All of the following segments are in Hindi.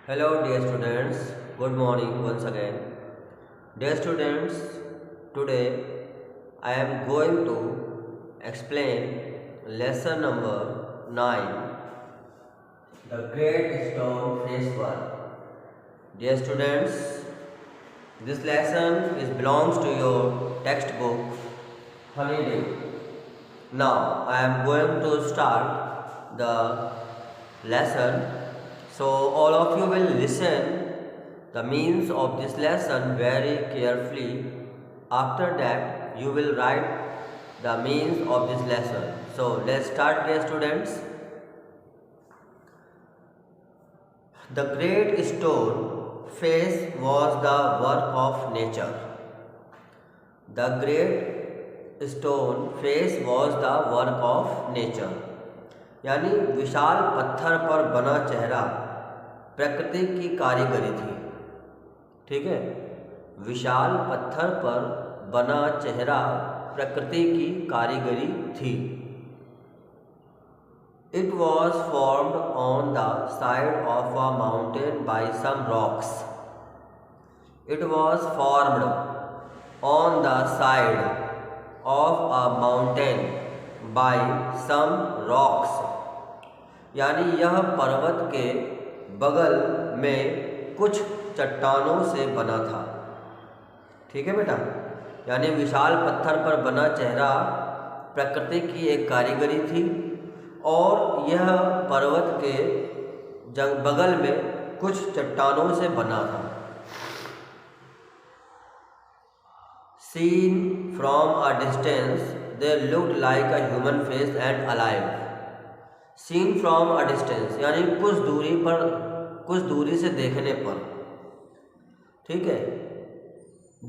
Hello dear students, good morning once again. Dear students, today I am going to explain lesson number 9, The Great Stone Phase 1. Dear students, this lesson belongs to your textbook Honeydew. Now I am going to start the lesson. So all of you will listen the means of this lesson very carefully. After that you will write the means of this lesson. So let's start, dear students. The great stone face was the work of nature. The great stone face was the work of nature. यानी विशाल पत्थर पर बना चेहरा प्रकृति की कारीगरी थी। ठीक है, विशाल पत्थर पर बना चेहरा प्रकृति की कारीगरी थी। It was formed on the side of a mountain by some rocks. It was formed on the side of a mountain by some rocks. यानी यह पर्वत के बगल में कुछ चट्टानों से बना था। ठीक है बेटा, यानी विशाल पत्थर पर बना चेहरा प्रकृति की एक कारीगरी थी और यह पर्वत के बगल में कुछ चट्टानों से बना था। Seen from a distance, they looked like a human face and alive. Seen from a distance यानी कुछ दूरी से देखने पर, ठीक है।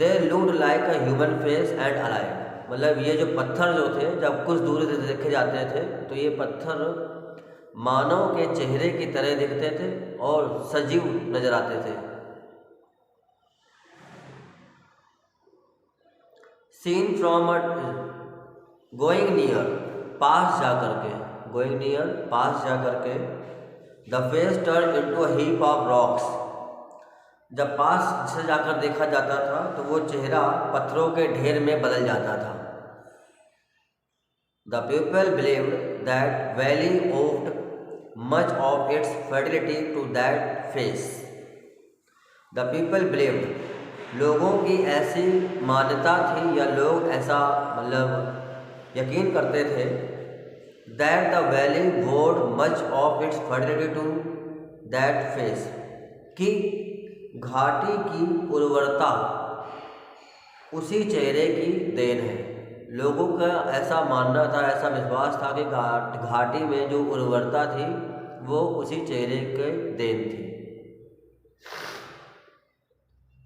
They looked like a human face and alive, मतलब ये जो पत्थर जो थे जब कुछ दूरी से देखे जाते थे तो ये पत्थर मानव के चेहरे की तरह दिखते थे और सजीव नजर आते थे। सीन फ्रॉम गोइंग नियर, पास जा करके, गोइंग नियर पास जा करके, the face turn into a heap of rocks, जब पास से जाकर देखा जाता था तो वो चेहरा पत्थरों के ढेर में बदल जाता था। The people believed that valley owed much of its fertility to that face. The people believed, लोगों की ऐसी मान्यता थी या लोग ऐसा मतलब यकीन करते थे, that the valley owed much of its fertility to that face, कि घाटी की उर्वरता उसी चेहरे की देन है। लोगों का ऐसा मानना था, ऐसा विश्वास था कि घाटी में जो उर्वरता थी वो उसी चेहरे के देन थी।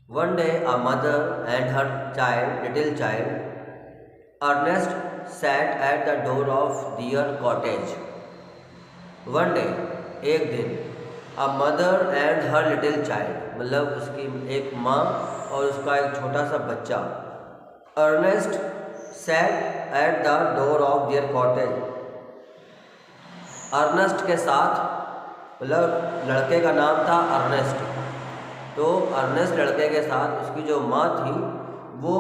One day a mother and her little child, Ernest, sat at the door of their cottage. One day, एक दिन, a mother and her little child, मतलब उसकी एक माँ और उसका एक छोटा सा बच्चा, Ernest sat at the door of their cottage. Ernest के साथ, मतलब लड़के का नाम था अर्नेस्ट, तो अर्नेस्ट लड़के के साथ उसकी जो माँ थी वो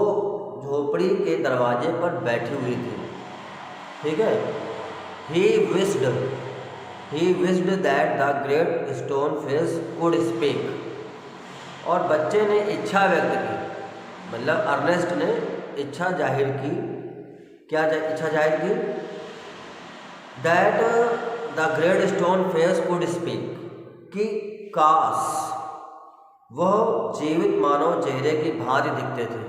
झोपड़ी के दरवाजे पर बैठी हुई थी। ठीक है। He wished that the great stone face could speak, और बच्चे ने इच्छा व्यक्त की, मतलब अर्नेस्ट ने इच्छा जाहिर की। क्या इच्छा जाहिर की? That the great stone face could speak, कि काश वह जीवित मानव चेहरे की भांति दिखते थे।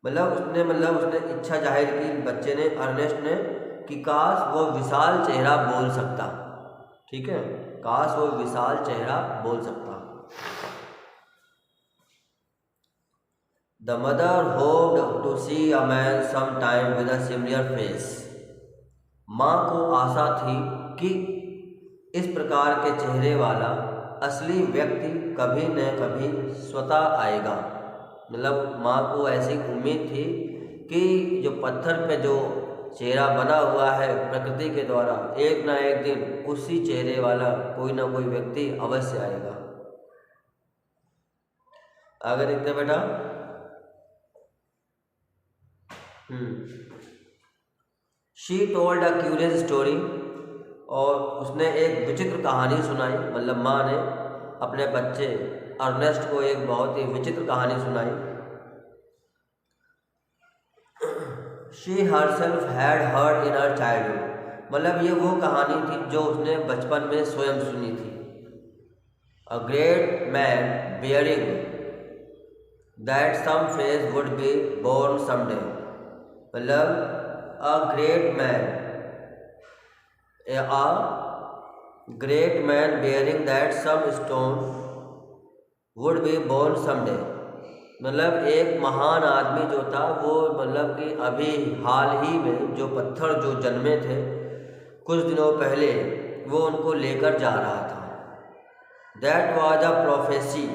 मतलब उसने इच्छा जाहिर की, बच्चे ने, अर्नेस्ट ने, कि काश वो विशाल चेहरा बोल सकता। ठीक है, काश वो विशाल चेहरा बोल सकता। The mother hoped to see a man some time with a similar face, माँ को आशा थी कि इस प्रकार के चेहरे वाला असली व्यक्ति कभी न कभी स्वतः आएगा। मतलब माँ को ऐसी उम्मीद थी कि जो पत्थर पे जो चेहरा बना हुआ है प्रकृति के द्वारा, एक ना एक दिन उसी चेहरे वाला कोई ना कोई व्यक्ति अवश्य आएगा। आगे देखते हैं बेटा। She told a curious story, और उसने एक विचित्र कहानी सुनाई, मतलब माँ ने अपने बच्चे अर्नेस्ट को एक बहुत ही विचित्र कहानी सुनाई। She herself had heard in her childhood, मतलब ये वो कहानी थी जो उसने बचपन में स्वयं सुनी थी। A great man bearing that some face would be born someday, मतलब a great man bearing that some stone would be born someday, मतलब एक महान आदमी जो था वो, मतलब कि अभी हाल ही में जो पत्थर जो जन्मे थे कुछ दिनों पहले, वो उनको लेकर जा रहा था। दैट वाज अ प्रोफेसी,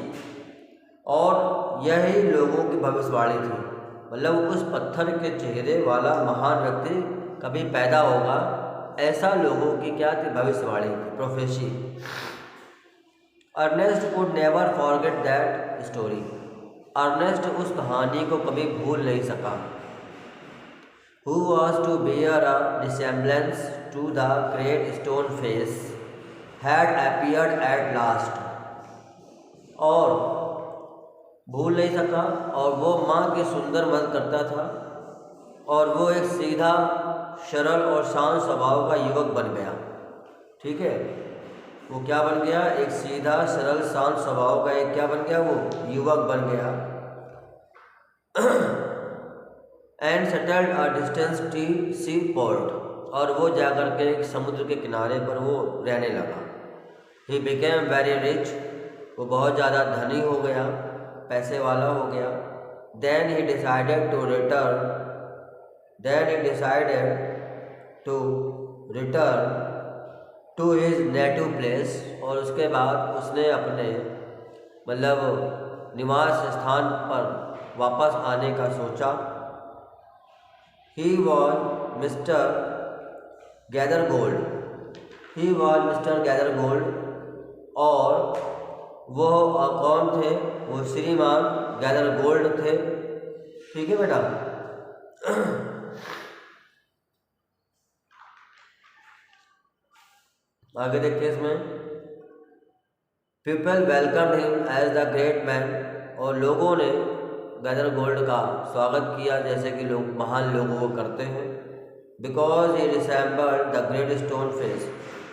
और यही लोगों की भविष्यवाणी थी, मतलब उस पत्थर के चेहरे वाला महान व्यक्ति कभी पैदा होगा, ऐसा लोगों की क्या थी, भविष्यवाणी थी, prophecy. Ernest could never forget that story, Ernest उस कहानी को कभी भूल नहीं सका। Who was to bear a resemblance to the great stone face had appeared at last, और भूल नहीं सका, और वो माँ की सुंदर मदद करता था, और वो एक सीधा सरल और शांत स्वभाव का युवक बन गया। ठीक है, वो क्या बन गया, एक सीधा सरल शांत स्वभाव का एक क्या बन गया, वो युवक बन गया। And settled a distant sea port, और वो जाकर के एक समुद्र के किनारे पर वो रहने लगा। ही बिकेम वेरी रिच, वो बहुत ज़्यादा धनी हो गया, पैसे वाला हो गया। Then he decided to return to his native place, और उसके बाद उसने अपने मतलब निवास स्थान पर वापस आने का सोचा। He was mister gather gold, और वो कौन थे, वो श्रीमान गैदर गोल्ड थे। ठीक है बेटा। आगे देखिए इसमें, people welcomed him as the great man, और लोगों ने गैदर गोल्ड का स्वागत किया जैसे कि लोग महान लोगों को करते हैं। Because he resembled the great stone face,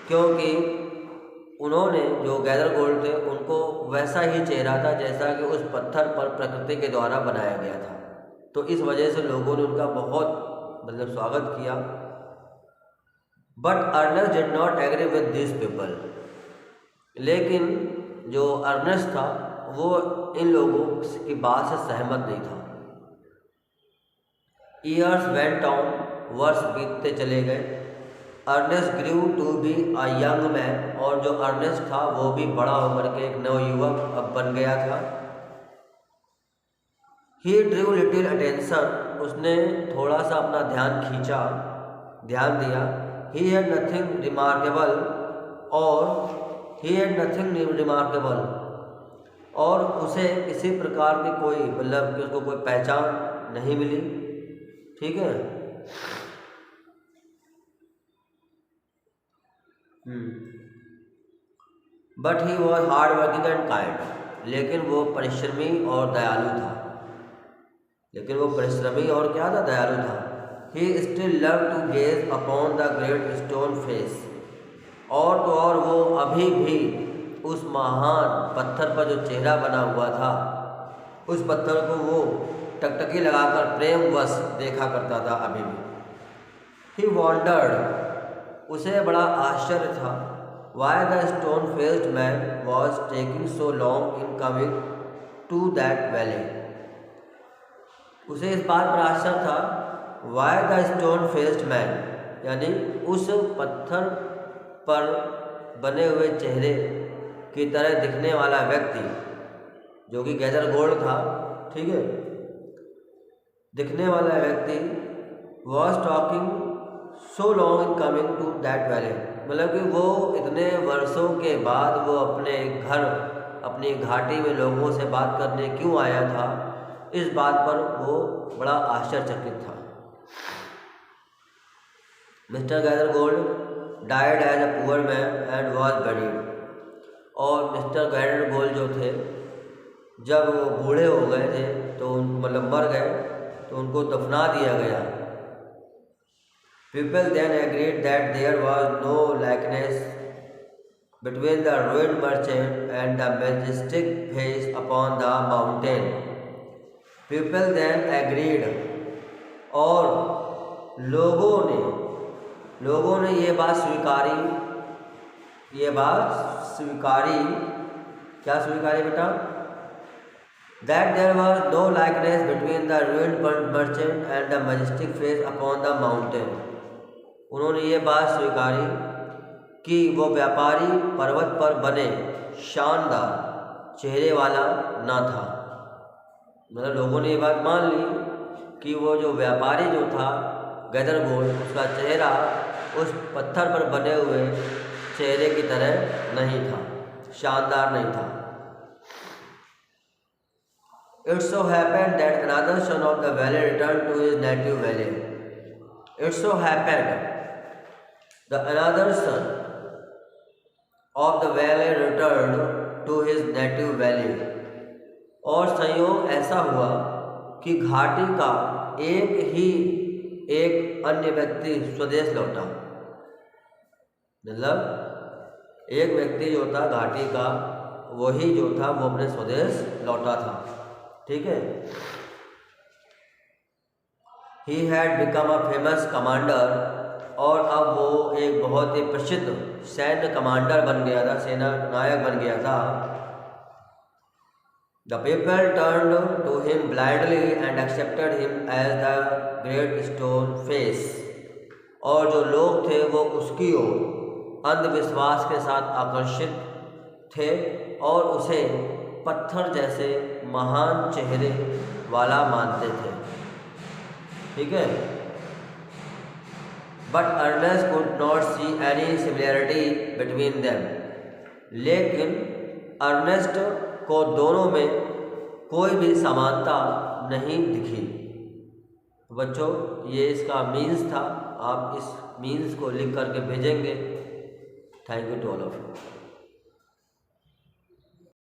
क्योंकि उन्होंने जो गैदर गोल्ड थे उनको वैसा ही चेहरा था जैसा कि उस पत्थर पर प्रकृति के द्वारा बनाया गया था, तो इस वजह से लोगों ने उनका बहुत मतलब स्वागत किया। But Ernest did not agree with this people, लेकिन जो अर्नेस्ट था वो इन लोगों की बात से सहमत नहीं था। ईयर्स वेंट ऑन, वर्ष बीतते चले गए। Ernest grew to be a young man, और जो अर्नेस्ट था वो भी बड़ा होकर के एक नवयुवक अब बन गया था। ही ड्रू लिटिल अटेंशन, उसने थोड़ा सा अपना ध्यान दिया। ही हैड नथिंग रिमार्केबल, और उसे किसी प्रकार की कोई मतलब कि उसको कोई पहचान नहीं मिली। ठीक है। But he was hard working and kind, लेकिन वो परिश्रमी और दयालु था। दयालु था। He still love to gaze upon the great stone face, और तो और वो अभी भी उस महान पत्थर पर जो चेहरा बना हुआ था, उस पत्थर को वो टकटकी लगाकर प्रेमवश देखा करता था अभी भी। ही वॉन्डर्ड, उसे बड़ा आश्चर्य था, why the stone faced man was taking so long in coming to that valley. उसे इस बात पर आश्चर्य था, why the stone faced man, यानी उस पत्थर पर बने हुए चेहरे की तरह दिखने वाला व्यक्ति जो कि गैदर गोल्ड था, ठीक है, दिखने वाला व्यक्ति was talking so long in coming to that valley, मतलब कि वो इतने वर्षों के बाद वो अपने घर, अपनी घाटी में लोगों से बात करने क्यों आया था, इस बात पर वो बड़ा आश्चर्यचकित था। Mister Gathergold died as a poor man and was buried, और मिस्टर गैदरगोल्ड जो थे जब वो बूढ़े हो गए थे तो मतलब मर गए तो उनको दफना दिया गया। People then agreed that there was no likeness between the ruined merchant and the majestic face upon the mountain. People then agreed, और लोगों ने ये बात स्वीकारी, क्या स्वीकारी बेटा, that there was no likeness between the ruined merchant and the majestic face upon the mountain. उन्होंने ये बात स्वीकारी कि वो व्यापारी पर्वत पर बने शानदार चेहरे वाला ना था। मतलब लोगों ने ये बात मान ली कि वो जो व्यापारी जो था गैदरगोल्ड, उसका चेहरा उस पत्थर पर बने हुए चेहरे की तरह नहीं था, शानदार नहीं था। It so happened that another son of the valley returned to his native valley. It so happened that another son of the valley returned to his native valley. और संयोग ऐसा हुआ कि घाटी का एक अन्य व्यक्ति स्वदेश लौटा। मतलब एक व्यक्ति जो था घाटी का, वही जो था वो अपने स्वदेश लौटा था। ठीक है। He had become a famous commander, और अब वो एक बहुत ही प्रसिद्ध सैन्य कमांडर बन गया था, सेना नायक बन गया था। The people turned to him blindly and accepted him as the great stone face, और जो लोग थे वो उसकी ओर अंधविश्वास के साथ आकर्षित थे और उसे पत्थर जैसे महान चेहरे वाला मानते थे। ठीक है। But Ernest could not see any similarity between them. लेकिन अर्नेस्ट को दोनों में कोई भी समानता नहीं दिखी। बच्चों, ये इसका मीन्स था, आप इस मीन्स को लिख करके भेजेंगे। Thank you to all of you.